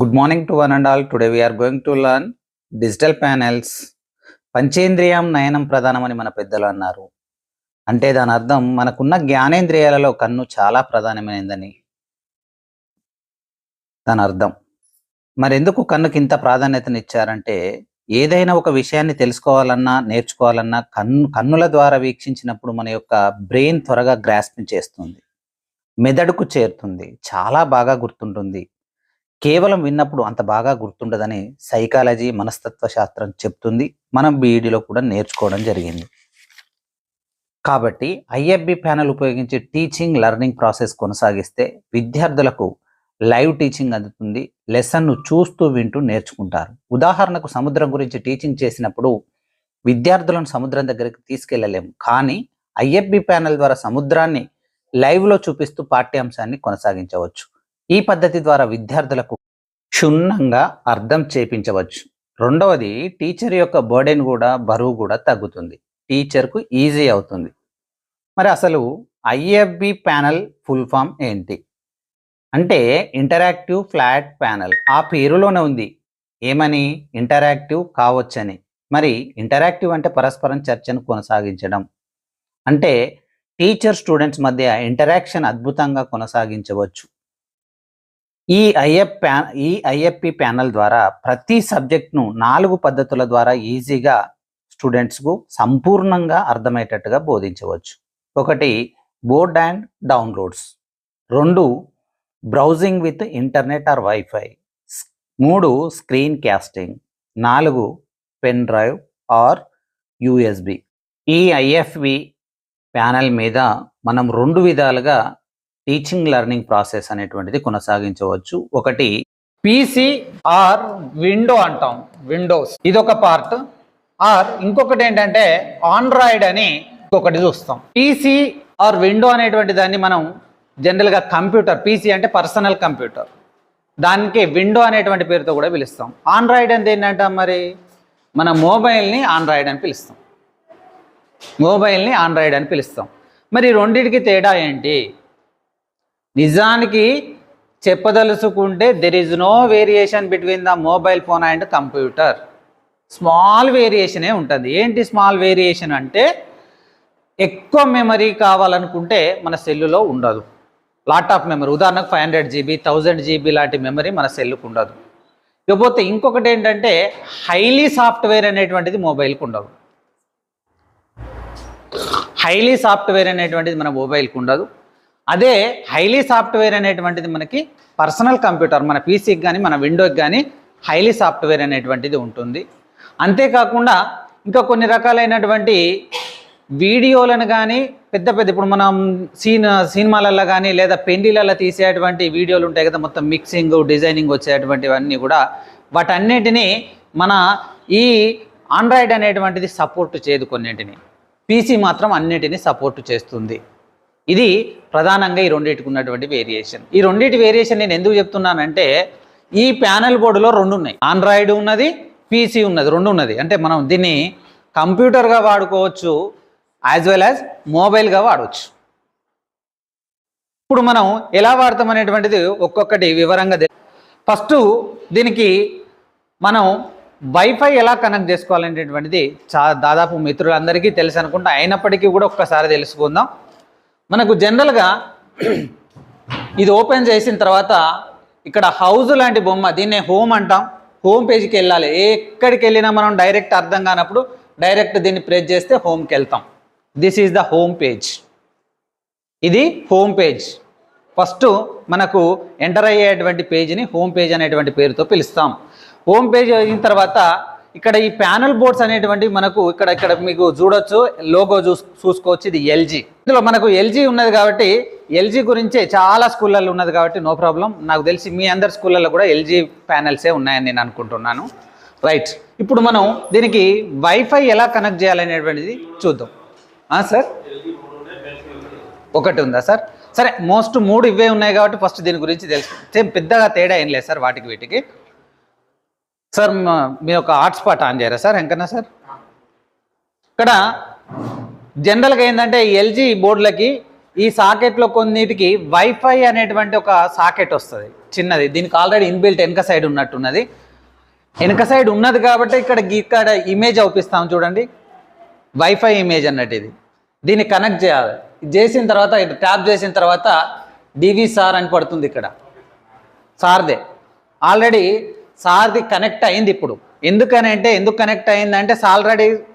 Good morning to one and all. Today we are going to learn digital panels. పంచేంద్రియం నయనం ప్రధానమని మన పెద్దలు అన్నారు. అంటే దాని అర్థం మనకున్న జ్ఞానేంద్రియాలలో కన్ను చాలా ప్రధానమైనదని దాని అర్థం. మరెందుకు కన్నుకి ఇంత ప్రాధాన్యతనిచ్చారంటే ఏదైనా ఒక విషయాన్ని తెలుసుకోవాలన్నా నేర్చుకోవాలన్నా కన్నుల ద్వారా వీక్షించినప్పుడు మన యొక్క బ్రెయిన్ త్వరగా గ్రాస్ప్ చేస్తుంది, మెదడుకు చేరుతుంది, చాలా బాగా గుర్తుంటుంది. కేవలం విన్నప్పుడు అంత బాగా గుర్తుండదని సైకాలజీ మనస్తత్వ శాస్త్రం చెప్తుంది. మనం బీఈడీలో కూడా నేర్చుకోవడం జరిగింది. కాబట్టి ఐఎఫ్బి ప్యానెల్ ఉపయోగించి టీచింగ్ లెర్నింగ్ ప్రాసెస్ కొనసాగిస్తే విద్యార్థులకు లైవ్ టీచింగ్ అందుతుంది. లెసన్ను చూస్తూ వింటూ నేర్చుకుంటారు. ఉదాహరణకు సముద్రం గురించి టీచింగ్ చేసినప్పుడు విద్యార్థులను సముద్రం దగ్గరికి తీసుకెళ్లలేము, కానీ ఐఎఫ్బి ప్యానెల్ ద్వారా సముద్రాన్ని లైవ్లో చూపిస్తూ పాఠ్యాంశాన్ని కొనసాగించవచ్చు. ఈ పద్ధతి ద్వారా విద్యార్థులకు క్షుణ్ణంగా అర్థం చేపించవచ్చు. రెండవది, టీచర్ యొక్క బర్డెన్ కూడా బరువు కూడా తగ్గుతుంది, టీచర్కు ఈజీ అవుతుంది. మరి అసలు ఐఎఫ్బి ప్యానెల్ ఫుల్ ఫామ్ ఏంటి అంటే ఇంటరాక్టివ్ ఫ్లాట్ ప్యానెల్. ఆ పేరులోనే ఉంది ఏమని, ఇంటరాక్టివ్ కావచ్చని. మరి ఇంటరాక్టివ్ అంటే పరస్పరం చర్చను కొనసాగించడం, అంటే టీచర్ స్టూడెంట్స్ మధ్య ఇంటరాక్షన్ అద్భుతంగా కొనసాగించవచ్చు. ఈ ఐఎఫ్పి ప్యానెల్ ద్వారా ప్రతి సబ్జెక్ట్ను 4 పద్ధతుల ద్వారా ఈజీగా స్టూడెంట్స్కు సంపూర్ణంగా అర్థమయ్యేటట్టుగా బోధించవచ్చు. 1, board and downloads. 2, browsing with internet or WiFi. 3, screen casting. 4, pen drive or USB. ఈ ఐఎఫ్బి ప్యానెల్ మీద మనం 2 విధాలుగా టీచింగ్ లెర్నింగ్ ప్రాసెస్ అనేటువంటిది కొనసాగించవచ్చు. 1, పీసీ ఆర్ విండో అంటాం, విండోస్ ఇదొక పార్ట్. ఆర్ ఇంకొకటి ఏంటంటే ఆండ్రాయిడ్ అని ఇంకొకటి చూస్తాం. పీసీ ఆర్ విండో అనేటువంటి దాన్ని మనం జనరల్గా కంప్యూటర్, పీసీ అంటే పర్సనల్ కంప్యూటర్, దానికి విండో అనేటువంటి పేరుతో కూడా పిలుస్తాం. ఆండ్రాయిడ్ అంటే ఏంటంటాం, మరి మన మొబైల్ని ఆండ్రాయిడ్ అని పిలుస్తాం, మొబైల్ని ఆండ్రాయిడ్ అని పిలుస్తాం. మరి రెండింటికి తేడా ఏంటి? నిజానికి చెప్పదలుచుకుంటే there is no variation between the mobile phone and computer. Small వేరియేషనే ఉంటుంది. ఏంటి స్మాల్ వేరియేషన్ అంటే, ఎక్కువ మెమరీ కావాలనుకుంటే మన సెల్లులో ఉండదు, లాట్ ఆఫ్ మెమరీ. ఉదాహరణకు 500 GB 1000 GB లాంటి మెమరీ మన సెల్లుకు ఉండదు. ఇకపోతే ఇంకొకటి ఏంటంటే హైలీ సాఫ్ట్వేర్ అనేటువంటిది మొబైల్కి ఉండదు. హైలీ సాఫ్ట్వేర్ అనేటువంటిది మన మొబైల్కి ఉండదు. అదే హైలీ సాఫ్ట్వేర్ అనేటువంటిది మనకి పర్సనల్ కంప్యూటర్, మన పీసీకి కానీ మన విండోకి కానీ హైలీ సాఫ్ట్వేర్ అనేటువంటిది ఉంటుంది. అంతేకాకుండా ఇంకా కొన్ని రకాలైనటువంటి వీడియోలను కానీ పెద్ద పెద్ద ఇప్పుడు మనం సినిమాలలో కానీ లేదా పెండిలలో తీసేటువంటి వీడియోలు ఉంటాయి కదా, మొత్తం మిక్సింగ్ డిజైనింగ్ వచ్చేటువంటివన్నీ కూడా వాటన్నిటినీ మన ఈ ఆండ్రాయిడ్ అనేటువంటిది సపోర్ట్ చేయదు. కొన్నింటిని పీసీ మాత్రం అన్నిటినీ సపోర్ట్ చేస్తుంది. ఇది ప్రధానంగా ఈ రెండింటికి ఉన్నటువంటి వేరియేషన్. ఈ రెండింటి వేరియేషన్ నేను ఎందుకు చెప్తున్నానంటే, ఈ ప్యానెల్ బోర్డులో 2 ఉన్నాయి, ఆండ్రాయిడ్ ఉన్నది, పీసీ ఉన్నది, 2 ఉన్నది. అంటే మనం దీన్ని కంప్యూటర్గా వాడుకోవచ్చు, యాజ్ వెల్ యాజ్ మొబైల్గా వాడవచ్చు. ఇప్పుడు మనం ఎలా వాడతాం అనేటువంటిది ఒక్కొక్కటి వివరంగా. ఫస్ట్ దీనికి మనం వైఫై ఎలా కనెక్ట్ చేసుకోవాలనేటువంటిది దాదాపు మిత్రులందరికీ తెలుసు అనుకుంటా, అయినప్పటికీ కూడా ఒక్కసారి తెలుసుకుందాం. మనకు జనరల్గా ఇది ఓపెన్ చేసిన తర్వాత ఇక్కడ హౌస్ లాంటి బొమ్మ, దీన్నే హోమ్ అంటాం. హోమ్ పేజ్కి వెళ్ళాలి. ఎక్కడికి వెళ్ళినా మనం డైరెక్ట్ అర్థం కానప్పుడు డైరెక్ట్ దీన్ని ప్రెస్ చేస్తే హోమ్కి వెళ్తాం. This is the home page. ఇది హోమ్ పేజ్. ఫస్ట్ మనకు ఎంటర్ అయ్యేటువంటి పేజ్ని హోమ్ పేజ్ అనేటువంటి పేరుతో పిలుస్తాం. హోమ్ పేజ్ అయిన తర్వాత ఇక్కడ ఈ ప్యానెల్ బోర్డ్స్ అనేటువంటి మనకు ఇక్కడ మీకు చూడొచ్చు, లోగో చూసుకోవచ్చు. ఇది ఎల్జీ. ఇందులో మనకు ఎల్జీ ఉన్నది కాబట్టి ఎల్జీ గురించే చాలా స్కూళ్ళల్లో ఉన్నది కాబట్టి నో ప్రాబ్లం. నాకు తెలిసి మీ అందరి స్కూళ్ళల్లో కూడా ఎల్జీ ప్యానెల్సే ఉన్నాయని నేను అనుకుంటున్నాను. రైట్, ఇప్పుడు మనం దీనికి వైఫై ఎలా కనెక్ట్ చేయాలనేటువంటిది చూద్దాం. సార్ ఒకటి ఉందా సార్? సరే, మోస్ట్ 3 ఇవే ఉన్నాయి కాబట్టి ఫస్ట్ దీని గురించి తెలుసు. పెద్దగా తేడా ఏం లేదు సార్ వాటికి వీటికి. సార్ మీ యొక్క హాట్స్పాట్ ఆన్ చేయరా సార్ ఎంకన్నా సార్? ఇక్కడ జనరల్గా ఏంటంటే ఎల్జీ బోర్డులకి ఈ సాకెట్లో కొన్నిటికి వైఫై అనేటువంటి ఒక సాకెట్ వస్తుంది చిన్నది, దీనికి ఆల్రెడీ ఇన్బిల్ట్ వెనక సైడ్ ఉన్నట్టున్నది. వెనక సైడ్ ఉన్నది కాబట్టి ఇక్కడ ఇమేజ్ అవుపిస్తాం చూడండి, వైఫై ఇమేజ్ అన్నట్టు. ఇది దీన్ని కనెక్ట్ చేయాలి. చేసిన తర్వాత ట్యాప్ చేసిన తర్వాత డివి సార్ అని పడుతుంది. ఇక్కడ సార్దే ఆల్రెడీ సార్ది కనెక్ట్ అయింది. ఇప్పుడు ఎందుకు కనెక్ట్ అయిందంటే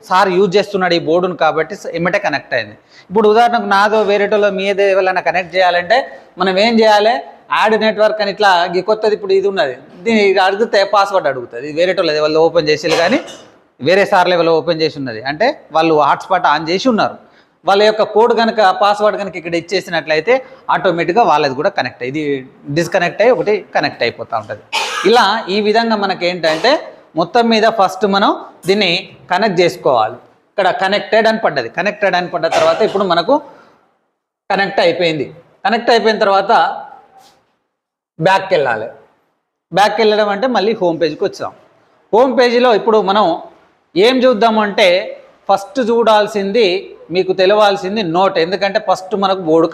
సార్ యూజ్ చేస్తున్నాడు ఈ బోర్డును కాబట్టి ఎమ్మటే కనెక్ట్ అయింది. ఇప్పుడు ఉదాహరణకు నాదో వేరేటోలో మీదే ఎవరైనా కనెక్ట్ చేయాలంటే మనం ఏం చేయాలి, యాడ్ నెట్వర్క్ అని ఇట్లా కొత్తది ఇప్పుడు ఇది ఉన్నది, దీన్ని అడిగితే పాస్వర్డ్ అడుగుతుంది. ఇది వేరేటోళ్ళది వాళ్ళు ఓపెన్ చేసేది, కానీ వేరే సార్ లెవెల్ ఓపెన్ చేసి ఉన్నది అంటే వాళ్ళు హాట్స్పాట్ ఆన్ చేసి ఉన్నారు. వాళ్ళ యొక్క కోడ్ కనుక పాస్వర్డ్ కనుక ఇక్కడ ఇచ్చేసినట్లయితే ఆటోమేటిక్గా వాళ్ళది కూడా కనెక్ట్ ఇది డిస్కనెక్ట్ అయ్యి ఒకటి కనెక్ట్ అయిపోతూ ఉంటుంది. ఇలా ఈ విధంగా మనకి ఏంటంటే మొత్తం మీద ఫస్ట్ మనం దీన్ని కనెక్ట్ చేసుకోవాలి. ఇక్కడ కనెక్టెడ్ అని పడ్డది. కనెక్టెడ్ అని పడ్డ తర్వాత ఇప్పుడు మనకు కనెక్ట్ అయిపోయింది. కనెక్ట్ అయిపోయిన తర్వాత బ్యాక్కి వెళ్ళాలి. బ్యాక్కి వెళ్ళడం అంటే మళ్ళీ హోమ్ పేజ్కి వచ్చాం. హోమ్ పేజీలో ఇప్పుడు మనం ఏం చూద్దామంటే ఫస్ట్ చూడాల్సింది మీకు తెలవాల్సింది నోట్. ఎందుకంటే ఫస్ట్ మనకు బోర్డు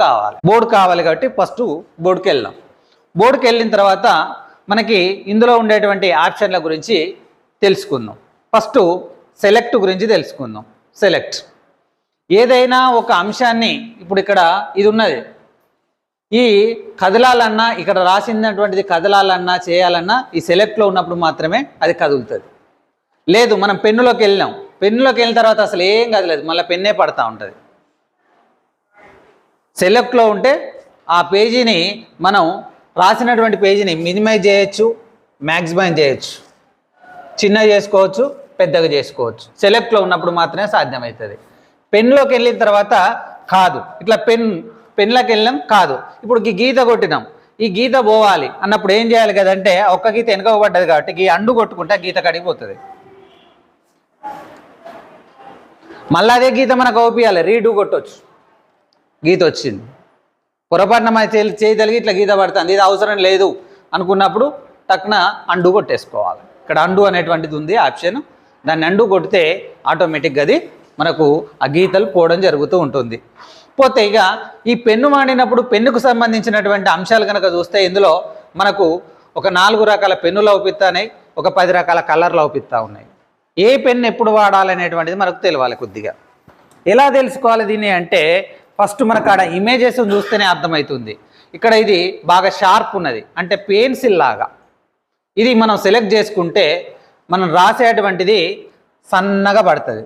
కావాలి కాబట్టి ఫస్ట్ బోర్డుకి వెళ్దాం. బోర్డుకి వెళ్ళిన తర్వాత మనకి ఇందులో ఉండేటువంటి ఆప్షన్ల గురించి తెలుసుకుందాం. ఫస్ట్ సెలెక్ట్ గురించి తెలుసుకుందాం. సెలెక్ట్ ఏదైనా ఒక అంశాన్ని ఇప్పుడు ఇక్కడ ఇది ఉన్నది, ఈ కదలాలన్నా ఇక్కడ రాసినటువంటిది కదలాలన్నా చేయాలన్నా ఈ సెలెక్ట్లో ఉన్నప్పుడు మాత్రమే అది కదులుతుంది. లేదు మనం పెన్నులోకి వెళ్ళినాం, పెన్నులోకి వెళ్ళిన తర్వాత అసలు ఏం కదలేదు, మళ్ళీ పెన్నే పడతా ఉంటుంది. సెలెక్ట్లో ఉంటే ఆ పేజీని మనం రాసినటువంటి పేజీని మినిమైజ్ చేయొచ్చు, మ్యాక్సిమైజ్ చేయొచ్చు, చిన్నగా చేసుకోవచ్చు, పెద్దగా చేసుకోవచ్చు. సెలెక్ట్లో ఉన్నప్పుడు మాత్రమే సాధ్యమవుతుంది. పెన్లోకి వెళ్ళిన తర్వాత కాదు, ఇట్లా పెన్లోకి వెళ్ళాం కాదు. ఇప్పుడు ఈ గీత కొట్టినాం, ఈ గీత పోవాలి అన్నప్పుడు ఏం చేయాలి కదంటే ఒక్క గీత వెనుకబడ్డది కాబట్టి ఈ అండు కొట్టుకుంటే గీత కడిగిపోతుంది. మళ్ళీ అదే గీత మనకు అవుపియాలి, రీడూ కొట్టవచ్చు. గీత వచ్చింది, పొరపాటున మన చేయగలిగి ఇట్లా గీత పడుతుంది, ఇది అవసరం లేదు అనుకున్నప్పుడు టక్న అండు కొట్టేసుకోవాలి. ఇక్కడ అండు అనేటువంటిది ఉంది ఆప్షన్, దాన్ని అండు కొడితే ఆటోమేటిక్గా అది మనకు ఆ గీతలు పోవడం జరుగుతూ ఉంటుంది. పోతే ఇక ఈ పెన్ను వాడినప్పుడు పెన్నుకు సంబంధించినటువంటి అంశాలు కనుక చూస్తే ఇందులో మనకు ఒక 4 రకాల పెన్నులు అవుపిస్తున్నాయి, ఒక 10 రకాల కలర్లు అవుపిస్తూ ఉన్నాయి. ఏ పెన్ను ఎప్పుడు వాడాలనేటువంటిది మనకు తెలియాలి. కొద్దిగా ఎలా తెలుసుకోవాలి దీన్ని అంటే ఫస్ట్ మనకు ఆడ ఇమేజెస్ చూస్తేనే అర్థమవుతుంది. ఇక్కడ ఇది బాగా షార్ప్ ఉన్నది అంటే పెన్సిల్ లాగా, ఇది మనం సెలెక్ట్ చేసుకుంటే మనం రాసేటువంటిది సన్నగా పడుతుంది.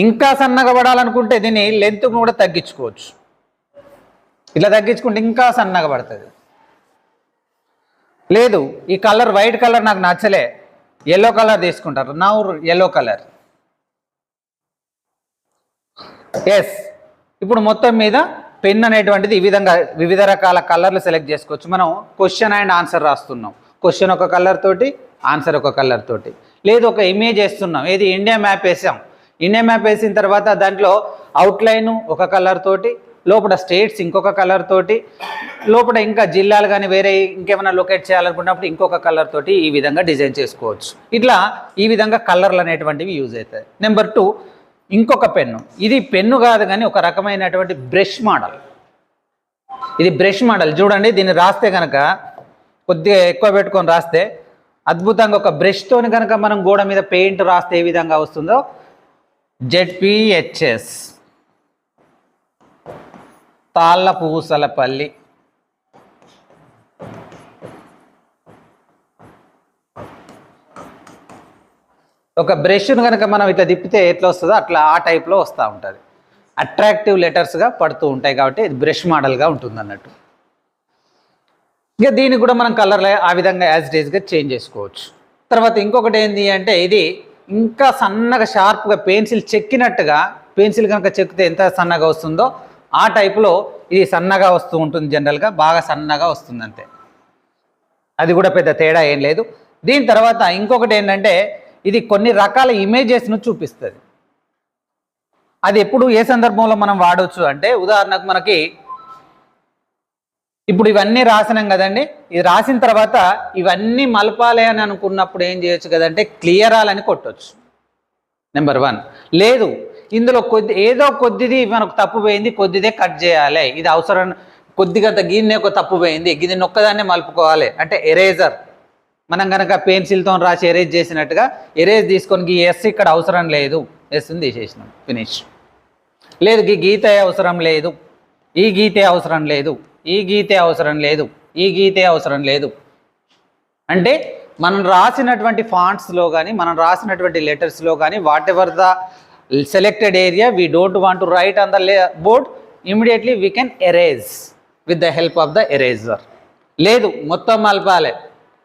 ఇంకా సన్నగా పడాలనుకుంటే దీన్ని లెంత్ను కూడా తగ్గించుకోవచ్చు. ఇట్లా తగ్గించుకుంటే ఇంకా సన్నగా పడుతుంది. లేదు ఈ కలర్ వైట్ కలర్ నాకు నచ్చలే, ఎల్లో కలర్ తీసుకుంటారు, నా ఎల్లో కలర్. ఎస్ ఇప్పుడు మొత్తం మీద పెన్ అనేటువంటిది ఈ విధంగా వివిధ రకాల కలర్లు సెలెక్ట్ చేసుకోవచ్చు. మనం క్వశ్చన్ అండ్ ఆన్సర్ రాస్తున్నాం, క్వశ్చన్ ఒక కలర్ తోటి, ఆన్సర్ ఒక కలర్ తోటి. లేదు ఒక ఇమేజ్ వేస్తున్నాం, ఏది ఇండియా మ్యాప్ వేసాం, ఇండియా మ్యాప్ వేసిన తర్వాత దాంట్లో అవుట్లైన్ ఒక కలర్ తోటి, లోపల స్టేట్స్ ఇంకొక కలర్ తోటి, లోపల ఇంకా జిల్లాలు కానీ వేరే ఇంకేమైనా లొకేట్ చేయాలనుకున్నప్పుడు ఇంకొక కలర్ తోటి ఈ విధంగా డిజైన్ చేసుకోవచ్చు. ఇట్లా ఈ విధంగా కలర్లు అనేటువంటివి యూజ్ అవుతాయి. నెంబర్ 2 ఇంకొక పెన్ను, ఇది పెన్ను కాదు కానీ ఒక రకమైనటువంటి బ్రష్ మోడల్. ఇది బ్రష్ మోడల్ చూడండి, దీన్ని రాస్తే కనుక కొద్దిగా ఎక్కువ పెట్టుకొని రాస్తే అద్భుతంగా ఒక బ్రష్తోని కనుక మనం గోడ మీద పెయింట్ రాస్తే ఏ విధంగా వస్తుందో ZPHS తాళ్ళపూసలపల్లి. ఒక బ్రష్ను కనుక మనం ఇట్లా తిప్పితే ఎట్లా వస్తుందో అట్లా ఆ టైప్లో వస్తూ ఉంటుంది. అట్రాక్టివ్ లెటర్స్గా పడుతూ ఉంటాయి కాబట్టి ఇది బ్రష్ మోడల్గా ఉంటుంది అన్నట్టు. ఇక దీనికి కూడా మనం కలర్ ఆ విధంగా యాజ్ డేస్గా చేంజ్ చేసుకోవచ్చు. తర్వాత ఇంకొకటి ఏంటి అంటే ఇది ఇంకా సన్నగా షార్ప్గా పెన్సిల్ చెక్కినట్టుగా, పెన్సిల్ కనుక చెక్కితే ఎంత సన్నగా వస్తుందో ఆ టైపులో ఇది సన్నగా వస్తూ ఉంటుంది. జనరల్గా బాగా సన్నగా వస్తుంది అంతే, అది కూడా పెద్ద తేడా ఏం లేదు. దీని తర్వాత ఇంకొకటి ఏంటంటే ఇది కొన్ని రకాల ఇమేజెస్ను చూపిస్తుంది. అది ఎప్పుడు ఏ సందర్భంలో మనం వాడవచ్చు అంటే ఉదాహరణకు మనకి ఇప్పుడు ఇవన్నీ రాసినాం కదండి, ఇది రాసిన తర్వాత ఇవన్నీ మలపాలి అని అనుకున్నప్పుడు ఏం చేయొచ్చు కదంటే క్లియర్ ఆల్ అని కొట్టవచ్చు నెంబర్ 1. లేదు ఇందులో ఏదో కొద్దిది మనకు తప్పు పోయింది, కొద్దిదే కట్ చేయాలి. ఇది అవసరం, కొద్దిగా గిన్నె ఒక తప్పు పోయింది, గిన్నె ఒక్కదాన్నే మలుపుకోవాలి అంటే ఎరేజర్. మనం కనుక పెన్సిల్తో రాసి ఎరేజ్ చేసినట్టుగా ఎరేజ్ తీసుకొని ఎస్ ఇక్కడ అవసరం లేదు, ఎస్ని తీసేసినాం, ఫినిష్. లేదు గీతే అవసరం లేదు, ఈ గీతే అవసరం లేదు, ఈ గీతే అవసరం లేదు, ఈ గీతే అవసరం లేదు అంటే మనం రాసినటువంటి ఫాంట్స్లో కానీ మనం రాసినటువంటి లెటర్స్లో కానీ what ever the selected area we don't want to right on the board, immediately we can erase with the help of the eraser. లేదు మొత్తం మలపాలి,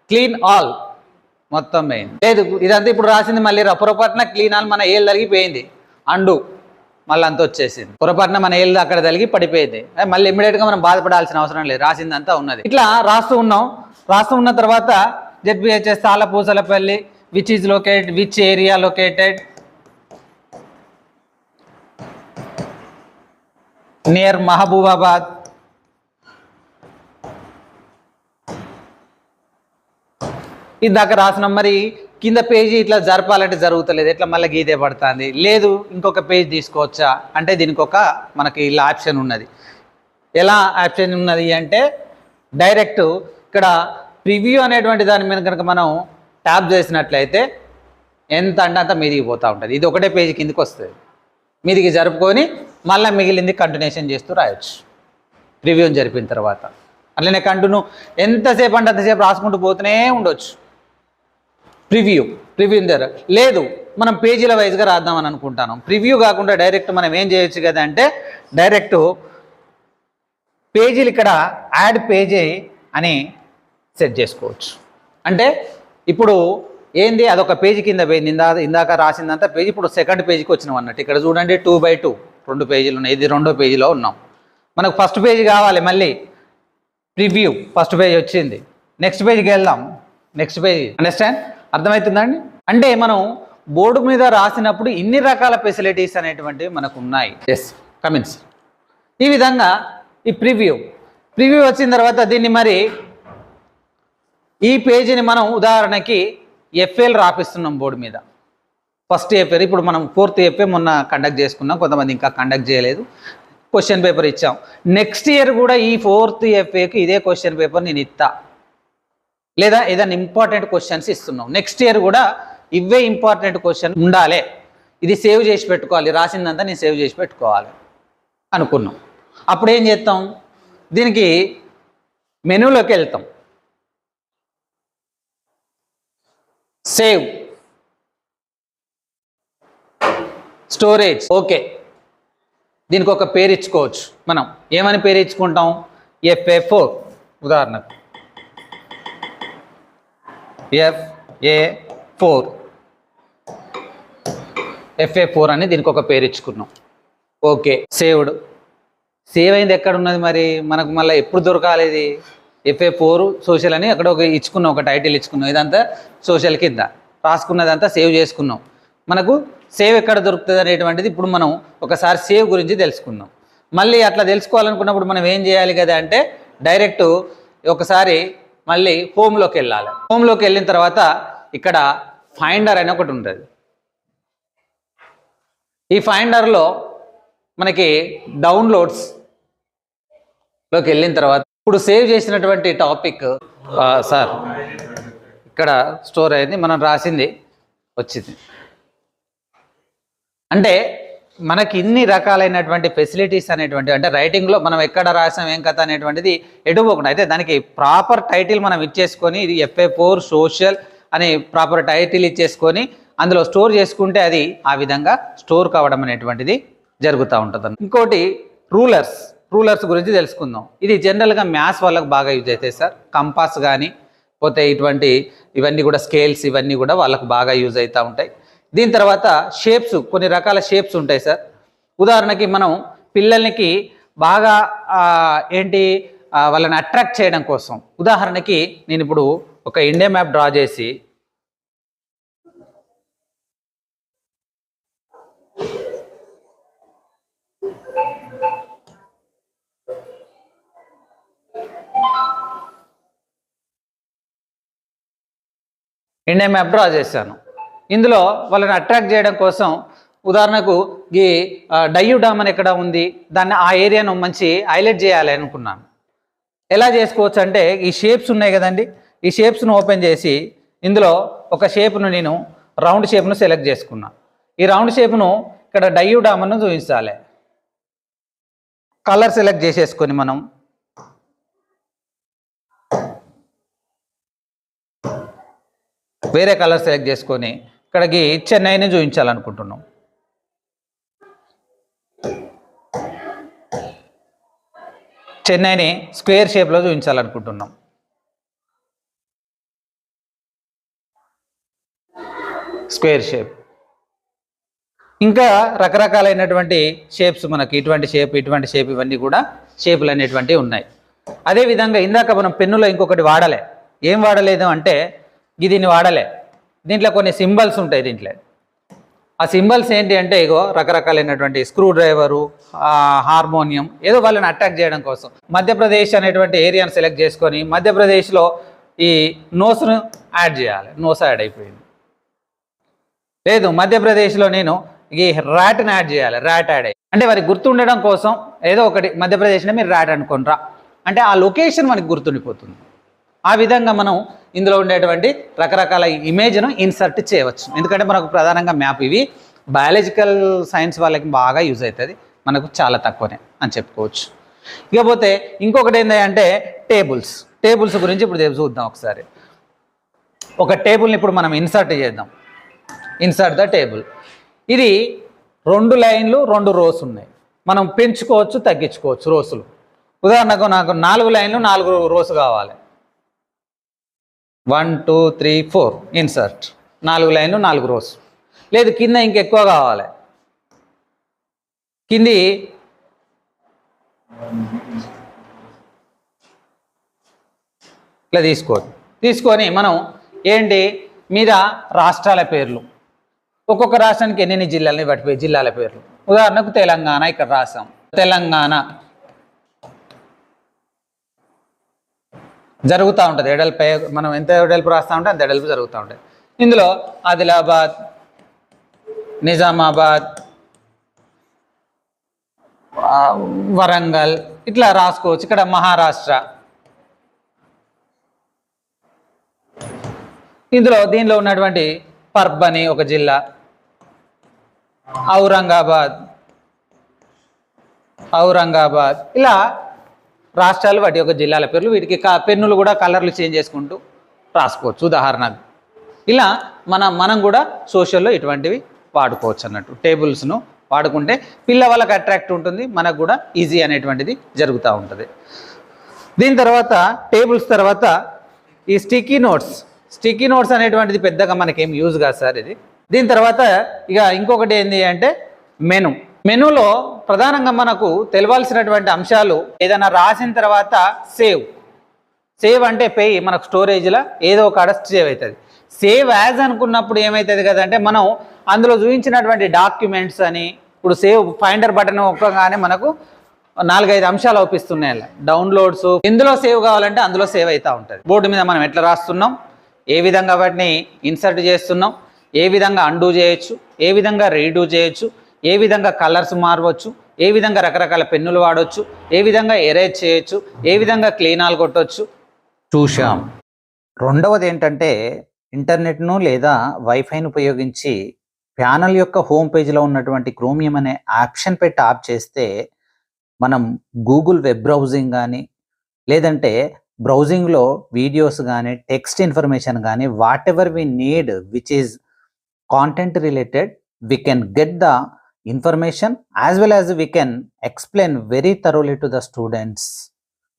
క్లీన్ ఆల్, మొత్తం పోయింది. లేదు ఇదంతా ఇప్పుడు రాసింది మళ్ళీ పొరపాటున క్లీన్ ఆల్ మన ఏళ్ళు తగిలిపోయింది, అండు మళ్ళీ అంతా వచ్చేసింది. పొరపాటున మన ఏళ్ళు అక్కడ తగిలి పడిపోయింది, మళ్ళీ ఇమ్మీడియట్గా మనం బాధపడాల్సిన అవసరం లేదు, రాసిందంతా ఉన్నది. ఇట్లా రాస్తూ ఉన్న తర్వాత ZPHS Talapusalapalli which is located, which area located near Mahabubabad. ఇది దాకా రాసినాం. మరి కింద పేజీ ఇట్లా జరపాలంటే జరుగుతలేదు, ఎట్లా మళ్ళీ గీతే పడుతుంది. లేదు ఇంకొక పేజ్ తీసుకోవచ్చా అంటే దీనికి ఒక మనకి ఇలా ఆప్షన్ ఉన్నది. ఎలా ఆప్షన్ ఉన్నది అంటే డైరెక్ట్ ఇక్కడ ప్రివ్యూ అనేటువంటి దాని మీద కనుక మనం ట్యాప్ చేసినట్లయితే ఎంత అంటే అంత మీదికి పోతూ ఉంటుంది. ఇది ఒకటే పేజీ కిందికి వస్తుంది, మీదికి జరుపుకొని మళ్ళీ మిగిలింది కంటిన్యూషన్ చేస్తూ రాయొచ్చు ప్రివ్యూని జరిపిన తర్వాత. అట్లనే కంటిన్యూ ఎంతసేపు అంటే అంతసేపు రాసుకుంటూ పోతూనే ఉండొచ్చు. ప్రివ్యూ దగ్గర లేదు మనం పేజీల వైజ్గా రాద్దామని అనుకుంటాను. ప్రివ్యూ కాకుండా డైరెక్ట్ మనం ఏం చేయొచ్చు కదా అంటే డైరెక్ట్ పేజీలు ఇక్కడ యాడ్ పేజీ అని సెట్ చేసుకోవచ్చు. అంటే ఇప్పుడు ఏంది అదొక పేజీ కింద పోయింది, ఇందాక రాసిందంతా పేజీ ఇప్పుడు సెకండ్ పేజీకి వచ్చినాం అన్నట్టు. ఇక్కడ చూడండి 2x2 2 పేజీలు ఉన్నాయి, ఇది రెండో పేజీలో ఉన్నాం. మనకు ఫస్ట్ పేజీ కావాలి, మళ్ళీ ప్రివ్యూ ఫస్ట్ పేజీ వచ్చింది, నెక్స్ట్ పేజీకి వెళ్దాం, నెక్స్ట్ పేజీ. అండర్స్టాండ్, అర్థమవుతుందండి? అంటే మనం బోర్డు మీద రాసినప్పుడు ఇన్ని రకాల ఫెసిలిటీస్ అనేటువంటివి మనకు ఉన్నాయి. ఎస్ కమిన్స్. ఈ విధంగా ఈ ప్రివ్యూ వచ్చిన తర్వాత దీన్ని మరి ఈ పేజీని మనం ఉదాహరణకి ఎఫ్ఏలు రాపిస్తున్నాం బోర్డు మీద. ఫస్ట్ ఎఫ్ఏ ఇప్పుడు మనం 4th ఎఫ్ఏ మొన్న కండక్ట్ చేసుకున్నాం, కొంతమంది ఇంకా కండక్ట్ చేయలేదు. క్వశ్చన్ పేపర్ ఇచ్చాం. నెక్స్ట్ ఇయర్ కూడా ఈ 4th ఎఫ్ఏకి ఇదే క్వశ్చన్ పేపర్ నేను ఇస్తా, లేదా ఏదైనా ఇంపార్టెంట్ క్వశ్చన్స్ ఇస్తున్నాం. నెక్స్ట్ ఇయర్ కూడా ఇవే ఇంపార్టెంట్ క్వశ్చన్ ఉండాలి, ఇది సేవ్ చేసి పెట్టుకోవాలి, రాసిందంతా నేను సేవ్ చేసి పెట్టుకోవాలి అనుకున్నాం. అప్పుడు ఏం చేస్తాం, దీనికి మెనూలోకి వెళ్తాం, సేవ్, స్టోరేజ్. ఓకే, దీనికి ఒక పేరు ఇచ్చుకోవచ్చు. మనం ఏమని పేరు ఇచ్చుకుంటాం, FA4 ఉదాహరణకు FA4 అని దీనికి ఒక పేరు ఇచ్చుకున్నాం. Okay, saved. సేవ్ అయింది ఎక్కడ ఉన్నది మరి మనకు మళ్ళీ ఎప్పుడు దొరకాలి? ఇది FA4 సోషల్ అని అక్కడ ఒక ఇచ్చుకున్నాం, ఒక టైటిల్ ఇచ్చుకున్నాం. ఇదంతా సోషల్ కింద రాసుకున్నదంతా సేవ్ చేసుకున్నాం. మనకు సేవ్ ఎక్కడ దొరుకుతుంది అనేటువంటిది ఇప్పుడు మనం ఒకసారి సేవ్ గురించి తెలుసుకుందాం. మళ్ళీ అట్లా తెలుసుకోవాలనుకున్నప్పుడు మనం ఏం చేయాలి కదా అంటే డైరెక్ట్ ఒకసారి మళ్ళీ హోమ్లోకి వెళ్ళాలి. హోమ్లోకి వెళ్ళిన తర్వాత ఇక్కడ ఫైండర్ అని ఒకటి ఉంటుంది. ఈ ఫైండర్లో మనకి డౌన్లోడ్స్లోకి వెళ్ళిన తర్వాత ఇప్పుడు సేవ్ చేసినటువంటి టాపిక్ సార్ ఇక్కడ స్టోర్ అయింది, మనం రాసింది వచ్చింది. అంటే మనకి ఇన్ని రకాలైనటువంటి ఫెసిలిటీస్ అనేటువంటి అంటే రైటింగ్లో మనం ఎక్కడ రాసాం ఏం కథ అనేటువంటిది ఎటుపోకుండా అయితే దానికి ప్రాపర్ టైటిల్ మనం ఇచ్చేసుకొని ఇది FA4 సోషల్ అని ప్రాపర్ టైటిల్ ఇచ్చేసుకొని అందులో స్టోర్ చేసుకుంటే అది ఆ విధంగా స్టోర్ కావడం అనేటువంటిది జరుగుతూ ఉంటుంది. ఇంకోటి రూలర్స్ గురించి తెలుసుకుందాం. ఇది జనరల్గా మ్యాథ్స్ వాళ్ళకి బాగా యూజ్ అవుతాయి సార్. కంపాస్ కానీ పోతే ఇవన్నీ కూడా స్కేల్స్ ఇవన్నీ కూడా వాళ్ళకు బాగా యూజ్ అవుతూ ఉంటాయి. దీని తర్వాత షేప్స్, కొన్ని రకాల షేప్స్ ఉంటాయి సార్. ఉదాహరణకి మనం పిల్లలకి బాగా వాళ్ళని అట్రాక్ట్ చేయడం కోసం ఉదాహరణకి నేను ఇప్పుడు ఒక ఇండియా మ్యాప్ డ్రా చేసి చేశాను. ఇందులో వాళ్ళని అట్రాక్ట్ చేయడం కోసం ఉదాహరణకు ఈ డయ్యూడామ్ అని ఎక్కడ ఉంది, దాన్ని ఆ ఏరియాను మంచి హైలైట్ చేయాలి అనుకున్నాను. ఎలా చేసుకోవచ్చు అంటే ఈ షేప్స్ ఉన్నాయి కదండి, ఈ షేప్స్ను ఓపెన్ చేసి ఇందులో ఒక షేప్ను నేను రౌండ్ షేప్ను సెలెక్ట్ చేసుకున్నా. ఈ రౌండ్ షేప్ను ఇక్కడ డయ్యూడామ్ అని చూపించాలి. కలర్ సెలెక్ట్ చేసేసుకొని మనం వేరే కలర్ సెలెక్ట్ చేసుకొని ఇక్కడికి చెన్నైని చూపించాలనుకుంటున్నాం. చెన్నైని స్క్వేర్ షేప్లో చూపించాలనుకుంటున్నాం. Square shape. ఇంకా రకరకాలైనటువంటి షేప్స్ మనకి ఇటువంటి షేప్ ఇవన్నీ కూడా షేపులు అనేటువంటివి ఉన్నాయి. అదేవిధంగా ఇందాక మనం పెన్నులో ఇంకొకటి వాడలే. ఏం వాడలేదు అంటే దీన్ని వాడలే. దీంట్లో కొన్ని సింబల్స్ ఉంటాయి. దీంట్లో ఆ సింబల్స్ ఏంటి అంటే ఇగో రకరకాలైనటువంటి స్క్రూ డ్రైవరు, హార్మోనియం, ఏదో వాళ్ళని అటాక్ చేయడం కోసం మధ్యప్రదేశ్ అనేటువంటి ఏరియాను సెలెక్ట్ చేసుకొని మధ్యప్రదేశ్లో ఈ నోస్ను యాడ్ చేయాలి. నోస్ యాడ్ అయిపోయింది. లేదు మధ్యప్రదేశ్లో నేను ఈ ర్యాట్ని యాడ్ చేయాలి. ర్యాట్ యాడ్ అయ్యి అంటే వారికి గుర్తుండడం కోసం ఏదో ఒకటి మధ్యప్రదేశ్లో మీరు ర్యాట్ అనుకోనరా అంటే ఆ లొకేషన్ మనకి గుర్తుండిపోతుంది. ఆ విధంగా మనం ఇందులో ఉండేటువంటి రకరకాల ఇమేజ్ను ఇన్సర్ట్ చేయవచ్చు. ఎందుకంటే మనకు ప్రధానంగా మ్యాప్ ఇవి బయాలజికల్ సైన్స్ వాళ్ళకి బాగా యూజ్ అవుతుంది, మనకు చాలా తక్కువనే అని చెప్పుకోవచ్చు. ఇకపోతే ఇంకొకటి ఏంటంటే టేబుల్స్ గురించి ఇప్పుడు చూద్దాం ఒకసారి. ఒక టేబుల్ని ఇప్పుడు మనం ఇన్సర్ట్ చేద్దాం. Insert the table. ఇది 2 లైన్లు 2 రోస్ ఉన్నాయి. మనం పెంచుకోవచ్చు, తగ్గించుకోవచ్చు రోసులు. ఉదాహరణకు నాకు 4 లైన్లు 4 రోస్ కావాలి. 1 2 3 4 ఇన్సర్ట్. 4 లైన్లు 4 రోస్. లేదు కింద ఇంకెక్కువ కావాలి, కింది ఇట్లా తీసుకొని మనం ఏంటి మీద రాష్ట్రాల పేర్లు, ఒక్కొక్క రాష్ట్రానికి ఎన్ని జిల్లాలని పట్టిపోయి జిల్లాల పేర్లు. ఉదాహరణకు తెలంగాణ ఇక్కడ రాసాం. తెలంగాణ జరుగుతూ ఉంటుంది. ఎడల్పై మనం ఎంత ఎడల్పు రాస్తూ ఉంటే అంత ఎడల్పు జరుగుతూ ఉంటుంది. ఇందులో ఆదిలాబాద్, నిజామాబాద్, వరంగల్ ఇట్లా రాసుకోవచ్చు. ఇక్కడ మహారాష్ట్ర. దీనిలో ఉన్నటువంటి పర్బని ఒక జిల్లా, ఔరంగాబాద్ ఇలా రాష్ట్రాలు వాటి యొక్క జిల్లాల పేర్లు. వీటికి పెన్నులు కూడా కలర్లు చేంజ్ చేసుకుంటూ రాసుకోవచ్చు. ఉదాహరణకు ఇలా మనం కూడా సోషల్లో ఇటువంటివి వాడుకోవచ్చు అన్నట్టు. టేబుల్స్ను వాడుకుంటే పిల్ల వాళ్ళకి అట్రాక్ట్ ఉంటుంది, మనకు కూడా ఈజీ అనేటువంటిది జరుగుతూ ఉంటుంది. దీని తర్వాత టేబుల్స్ తర్వాత ఈ స్టిక్కీ నోట్స్ అనేటువంటిది పెద్దగా మనకేం యూజ్ కాదు సార్ ఇది. దీని తర్వాత ఇక ఇంకొకటి ఏంటి అంటే మెనూలో ప్రధానంగా మనకు తెలవాల్సినటువంటి అంశాలు ఏదైనా రాసిన తర్వాత సేవ్ అంటే మనకు స్టోరేజ్లో ఏదో ఒక కాడ సేవ్ అవుతుంది. సేవ్ యాజ్ అనుకున్నప్పుడు ఏమవుతుంది కదంటే మనం అందులో చూపించినటువంటి డాక్యుమెంట్స్ అని ఇప్పుడు సేవ్ ఫైండర్ బటన్ ఒక్కగానే మనకు 4-5 అంశాలు అవుపిస్తున్నాయి. డౌన్లోడ్స్ ఎందులో సేవ్ కావాలంటే అందులో సేవ్ అవుతూ ఉంటుంది. బోర్డు మీద మనం ఎట్లా రాస్తున్నాం, ఏ విధంగా వాటిని ఇన్సర్ట్ చేస్తున్నాం, ఏ విధంగా అండూ చేయొచ్చు, ఏ విధంగా రీడూ చేయొచ్చు, ఏ విధంగా కలర్స్ మారవచ్చు, ఏ విధంగా రకరకాల పెన్నులు వాడవచ్చు, ఏ విధంగా ఎరేజ్ చేయొచ్చు, ఏ విధంగా క్లీనాలు కొట్టవచ్చు చూసాం. రెండవది ఏంటంటే ఇంటర్నెట్ను లేదా వైఫైను ఉపయోగించి ప్యానల్ యొక్క హోమ్ పేజ్లో ఉన్నటువంటి క్రోమియం అనే ఆప్షన్ పెట్టి ఆఫ్ చేస్తే మనం గూగుల్ వెబ్ బ్రౌజింగ్ కానీ లేదంటే బ్రౌజింగ్లో వీడియోస్ కానీ టెక్స్ట్ ఇన్ఫర్మేషన్ కానీ whatever we need which is content related we can get the information as well as we can explain very thoroughly to the students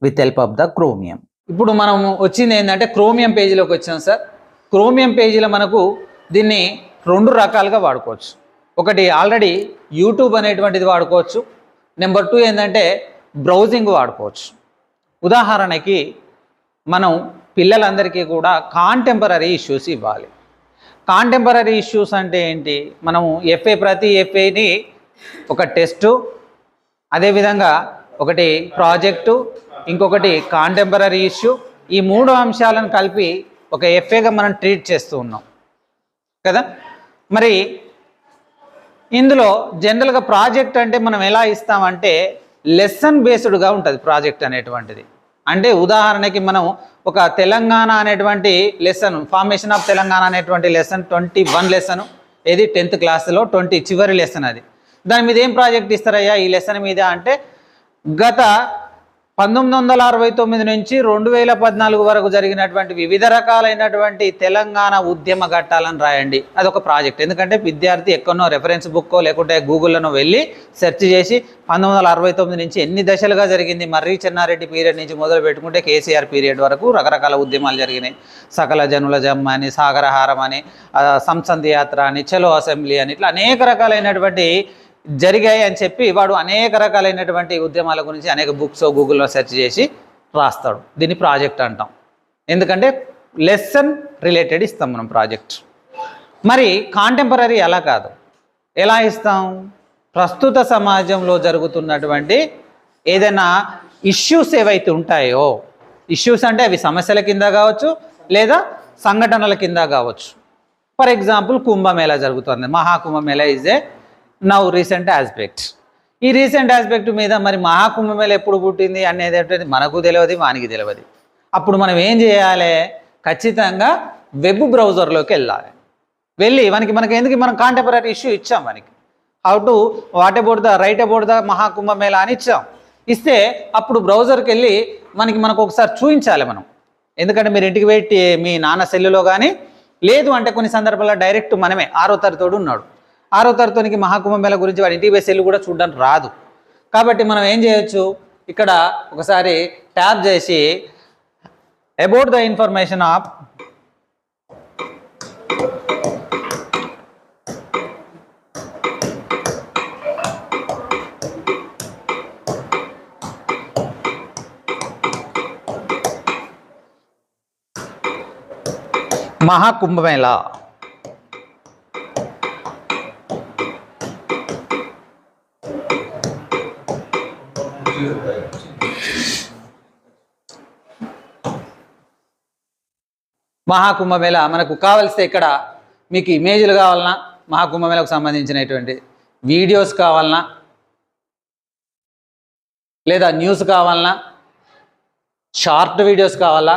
with help of the Chromium. ఇప్పుడు మనం వచ్చింది ఏంటంటే chromium పేజీలోకి వచ్చాం sir. Chromium పేజీలో మనకు దీన్ని 2 రకాలుగా వాడుకోవచ్చు. ఒకటి ఆల్రెడీ యూట్యూబ్ అనేటువంటిది వాడుకోవచ్చు. నెంబర్ 2 ఏంటంటే బ్రౌజింగ్ వాడుకోవచ్చు. ఉదాహరణకి మనం పిల్లలందరికీ కూడా కాంటెంపరీ ఇష్యూస్ ఇవ్వాలి. కాంటెంపరీ ఇష్యూస్ అంటే ఏంటి, మనము ప్రతి ఎఫ్ఏని ఒక టెస్టు, అదేవిధంగా ఒకటి ప్రాజెక్టు, ఇంకొకటి కాంటెంపరీ ఇష్యూ, ఈ 3 అంశాలను కలిపి ఒక ఎఫ్ఏగా మనం ట్రీట్ చేస్తూ ఉన్నాం కదా. మరి ఇందులో జనరల్గా ప్రాజెక్ట్ అంటే మనం ఎలా ఇస్తామంటే లెసన్ బేస్డ్గా ఉంటుంది ప్రాజెక్ట్ అనేటువంటిది. అంటే ఉదాహరణకి మనం ఒక తెలంగాణ అనేటువంటి లెసన్, ఫార్మేషన్ ఆఫ్ తెలంగాణ అనేటువంటి లెసన్ 21 లెసన్, ఏది 10th క్లాస్లో 20 చివరి లెసన్ అది. దాని మీద ఏం ప్రాజెక్ట్ ఇస్తారయ్యా ఈ లెసన్ మీద అంటే గత 1969 నుంచి 2014 వరకు జరిగినటువంటి వివిధ రకాలైనటువంటి తెలంగాణ ఉద్యమ ఘట్టాలను రాయండి. అదొక ప్రాజెక్ట్. ఎందుకంటే విద్యార్థి ఎక్కడో రెఫరెన్స్ బుక్కో లేకుంటే గూగుల్లోనో వెళ్ళి సెర్చ్ చేసి 1969 నుంచి ఎన్ని దశలుగా జరిగింది, మర్రి చెన్నారెడ్డి పీరియడ్ నుంచి మొదలు పెట్టుకుంటే కేసీఆర్ పీరియడ్ వరకు రకరకాల ఉద్యమాలు జరిగినాయి. సకల జనుల జమ్మ అని, సాగరహారం అని, సంసంద్ యాత్ర అని, చలో అసెంబ్లీ అని, ఇట్లా అనేక రకాలైనటువంటి జరిగాయి అని చెప్పి వాడు అనేక రకాలైనటువంటి ఉద్యమాల గురించి అనేక బుక్స్ గూగుల్లో సెర్చ్ చేసి రాస్తాడు. దీన్ని ప్రాజెక్ట్ అంటాం. ఎందుకంటే లెసన్ రిలేటెడ్ ఇస్తాం మనం ప్రాజెక్ట్. మరి కాంటెంపరీ అలా కాదు. ఎలా ఇస్తాం? ప్రస్తుత సమాజంలో జరుగుతున్నటువంటి ఏదైనా ఇష్యూస్ ఏవైతే ఉంటాయో, ఇష్యూస్ అంటే అవి సమస్యల కింద కావచ్చు లేదా సంఘటనల కింద కావచ్చు. ఫర్ ఎగ్జాంపుల్ కుంభమేళా జరుగుతుంది. Maha Kumbh Mela is a now recent aspect. ఈ రీసెంట్ ఆస్పెక్ట్ మీద మరి మహాకుంభమేళా ఎప్పుడు పుట్టింది అనేది ఏంటంటే మనకు తెలియదు, వానికి తెలియదు. అప్పుడు మనం ఏం చేయాలి? ఖచ్చితంగా వెబ్ బ్రౌజర్లోకి వెళ్ళాలి. వెళ్ళి మనకి ఎందుకు మనం కాంటెంపరీ ఇష్యూ ఇచ్చాం, మనకి how to what about the write about the Maha Kumbh Mela అని ఇచ్చాం. ఇస్తే అప్పుడు బ్రౌజర్కి వెళ్ళి మనకు ఒకసారి చూపించాలి మనం. ఎందుకంటే మీరు ఇంటికి పెట్టి మీ నాన్న సెల్లులో కానీ, లేదు అంటే కొన్ని సందర్భాల్లో డైరెక్ట్ మనమే 6వ తరగతి ఉన్నాడు, 6వ తరగతికి మహాకుంభమేళా గురించి వాడి ఇంటికి పోయి సెల్లు కూడా చూడడానికి రాదు. కాబట్టి మనం ఏం చేయొచ్చు, ఇక్కడ ఒకసారి ట్యాప్ చేసి about the information of Maha Kumbh Mela Maha Kumbh Mela మనకు కావాల్సి ఇక్కడ మీకు ఇమేజ్లు కావాలన్నా, మహాకుంభమేళాకు సంబంధించినటువంటి వీడియోస్ కావాలన్నా, లేదా న్యూస్ కావాలన్నా, షార్ట్ వీడియోస్ కావాలా,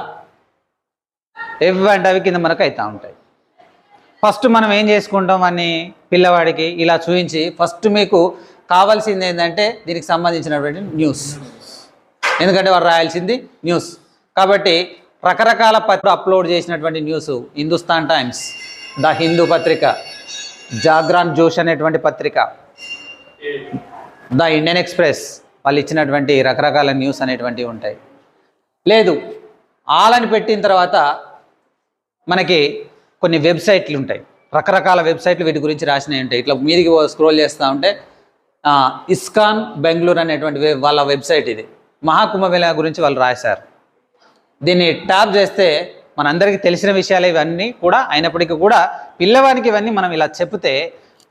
ఇవ్వండి అవి కింద మనకు అవుతూ ఉంటాయి. ఫస్ట్ మనం ఏం చేసుకుంటాం అని పిల్లవాడికి ఇలా చూపించి ఫస్ట్ మీకు కావాల్సింది ఏంటంటే దీనికి సంబంధించినటువంటి న్యూస్. ఎందుకంటే వాడు రాయాల్సింది న్యూస్ కాబట్టి రకరకాల అప్లోడ్ చేసినటువంటి news, Hindustan times, the Hindu పత్రిక, జాగ్రాన్ జోష్ అనేటువంటి పత్రిక, ద ఇండియన్ ఎక్స్ప్రెస్, వాళ్ళు ఇచ్చినటువంటి రకరకాల న్యూస్ అనేటువంటివి ఉంటాయి. లేదు ఆల్ అని పెట్టిన తర్వాత మనకి కొన్ని వెబ్సైట్లు ఉంటాయి, రకరకాల వెబ్సైట్లు వీటి గురించి రాసినవి ఉంటాయి. ఇట్లా మీదికి స్క్రోల్ చేస్తూ ఉంటే ఇస్కాన్ బెంగళూరు అనేటువంటి వాళ్ళ వెబ్సైట్ ఇది. మహాకుంభమేళా గురించి వాళ్ళు రాశారు. దీన్ని ట్యాప్ చేస్తే మనందరికీ తెలిసిన విషయాలు ఇవన్నీ కూడా అయినప్పటికీ కూడా పిల్లవానికి ఇవన్నీ మనం ఇలా చెప్తే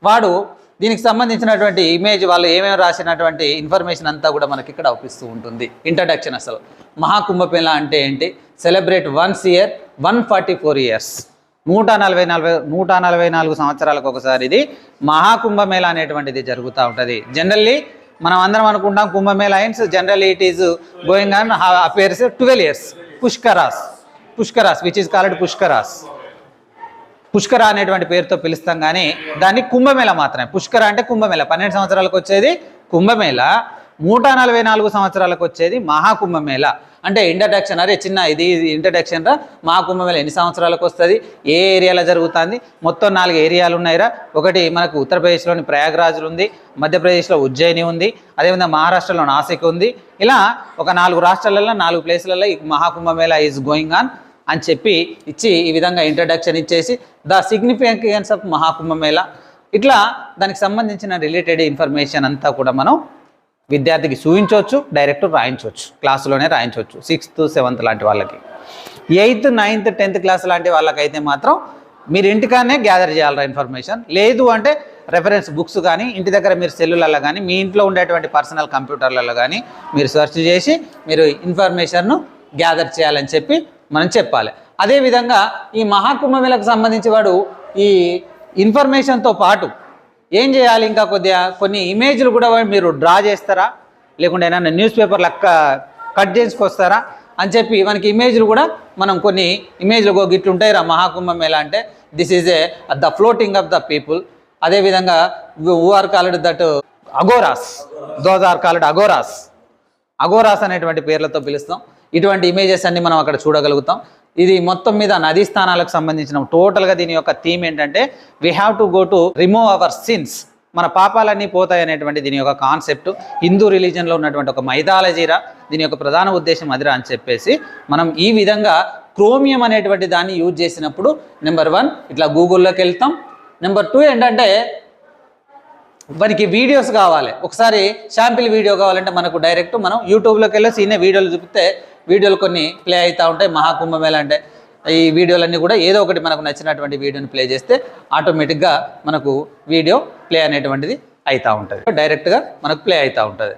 వాడు దీనికి సంబంధించినటువంటి ఇమేజ్, వాళ్ళు ఏమేమి రాసినటువంటి ఇన్ఫర్మేషన్ అంతా కూడా మనకి ఇక్కడ అవుపిస్తూ ఉంటుంది. ఇంట్రడక్షన్. అసలు మహాకుంభమేళా అంటే ఏంటి? సెలబ్రేట్ వన్స్ ఇయర్ 144 ఇయర్స్, 144 సంవత్సరాలకు ఒకసారి ఇది మహాకుంభమేళా అనేటువంటిది జరుగుతూ ఉంటుంది. జనరల్లీ మనం అందరం అనుకుంటాం కుంభమేళా అయిన్స్ generally it is going on appears 12 years. Pushkaras which is called Pushkara అనేటువంటి పేరుతో పిలుస్తాం, కానీ దాన్ని కుంభమేళా మాత్రమే. పుష్కర అంటే కుంభమేళా 12 సంవత్సరాలకు వచ్చేది కుంభమేళా, 144 సంవత్సరాలకు వచ్చేది మహాకుంభమేళా. అంటే ఇంట్రడక్షన్, అరే చిన్న ఇది ఇంట్రడక్షన్ రా, మహాకుంభమేళా ఎన్ని సంవత్సరాలకు వస్తుంది, ఏ ఏరియాలో జరుగుతుంది, మొత్తం 4 ఏరియాలు ఉన్నాయిరా. ఒకటి మనకు ఉత్తరప్రదేశ్లోని ప్రయాగ్రాజ్లు ఉంది, మధ్యప్రదేశ్లో ఉజ్జయిని ఉంది, అదేవిధంగా మహారాష్ట్రలో నాసిక్ ఉంది. ఇలా ఒక 4 రాష్ట్రాలలో 4 ప్లేసులలో ఈ మహాకుంభమేళా ఈజ్ గోయింగ్ ఆన్ అని చెప్పి ఇచ్చి ఈ విధంగా ఇంట్రడక్షన్ ఇచ్చేసి ద సిగ్నిఫికెన్స్ ఆఫ్ మహాకుంభమేళా, ఇట్లా దానికి సంబంధించిన రిలేటెడ్ ఇన్ఫర్మేషన్ అంతా కూడా మనం విద్యార్థికి చూపించవచ్చు, డైరెక్ట్ రాయించవచ్చు, క్లాసులోనే రాయించవచ్చు. 6th 7th లాంటి వాళ్ళకి. 8th 9th 10th క్లాస్ లాంటి వాళ్ళకైతే మాత్రం మీరు ఇంటికానే గ్యాదర్ చేయాలరా ఇన్ఫర్మేషన్. లేదు అంటే రెఫరెన్స్ బుక్స్ కానీ ఇంటి దగ్గర మీరు సెల్లులలో కానీ మీ ఇంట్లో ఉండేటువంటి పర్సనల్ కంప్యూటర్లలో కానీ మీరు సెర్చ్ చేసి మీరు ఇన్ఫర్మేషన్ను గ్యాదర్ చేయాలని చెప్పి మనం చెప్పాలి. అదేవిధంగా ఈ మహాకుంభమేళాకు సంబంధించి వాడు ఈ ఇన్ఫర్మేషన్తో పాటు ఏం చేయాలి, ఇంకా కొద్దిగా కొన్ని ఇమేజ్లు కూడా మీరు డ్రా చేస్తారా, లేకుంటే ఏమైనా న్యూస్ పేపర్ లెక్క కట్ చేసుకొస్తారా అని చెప్పి మనకి ఇమేజ్లు కూడా మనం కొన్ని ఇమేజ్లు గిట్లుంటాయి రా మహాకుంభమేళ అంటే this is the floating of the people. అదేవిధంగా who are called that Aghoras, those are called Aghoras, Aghoras అనేటువంటి పేర్లతో పిలుస్తాం. ఇటువంటి ఇమేజెస్ అన్ని మనం అక్కడ చూడగలుగుతాం. ఇది మొత్తం మీద నదీ స్థానాలకు సంబంధించిన టోటల్గా దీని యొక్క థీమ్ ఏంటంటే we have to go to remove our sins, మన పాపాలన్నీ పోతాయి అనేటువంటి దీని యొక్క కాన్సెప్ట్. హిందూ రిలీజన్లో ఉన్నటువంటి ఒక మైథాలజీరా, దీని యొక్క ప్రధాన ఉద్దేశం అదిరా అని చెప్పేసి మనం ఈ విధంగా క్రోమియం అనేటువంటి దాన్ని యూజ్ చేసినప్పుడు నెంబర్ 1 ఇట్లా గూగుల్లోకి వెళ్తాం. నెంబర్ 2 ఏంటంటే మనకి వీడియోస్ కావాలి, ఒకసారి శాంపిల్ వీడియో కావాలంటే మనకు డైరెక్ట్ మనం యూట్యూబ్లోకి వెళ్ళేసి ఈయన వీడియోలు చూపితే వీడియోలు కొన్ని ప్లే అవుతూ ఉంటాయి. మహాకుంభమేళ అంటే ఈ వీడియోలన్నీ కూడా ఏదో ఒకటి మనకు నచ్చినటువంటి వీడియోని ప్లే చేస్తే ఆటోమేటిక్గా మనకు వీడియో ప్లే అనేటువంటిది అవుతూ ఉంటుంది, డైరెక్ట్గా మనకు ప్లే అవుతూ ఉంటుంది.